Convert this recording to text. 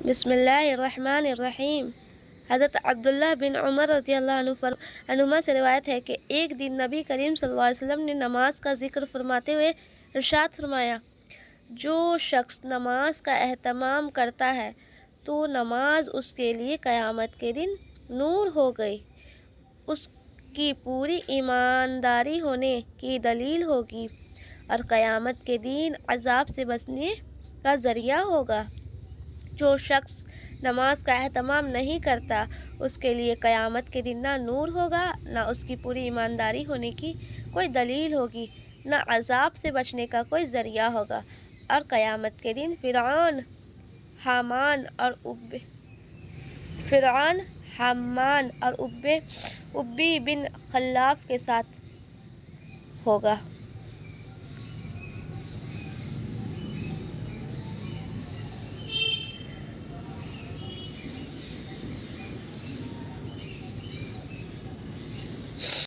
بسم اللہ الرحمن الرحیم۔ حضرت عبداللہ بن عمر رضی اللہ عنہما سے روایت ہے کہ ایک دن نبی کریم صلی اللہ علیہ وسلم نے نماز کا ذکر فرماتے ہوئے ارشاد فرمایا، جو شخص نماز کا اہتمام کرتا ہے تو نماز اس کے لیے قیامت کے دن نور ہو گئی، اس کی پوری ایمانداری ہونے کی دلیل ہوگی اور قیامت کے دن عذاب سے بچنے کا ذریعہ ہوگا۔ جو شخص نماز کا اہتمام نہیں کرتا اس کے لیے قیامت کے دن نہ نور ہوگا، نہ اس کی پوری ایمانداری ہونے کی کوئی دلیل ہوگی، نہ عذاب سے بچنے کا کوئی ذریعہ ہوگا، اور قیامت کے دن فرعون، حامان اور ابی بن خلاف کے ساتھ ہوگا۔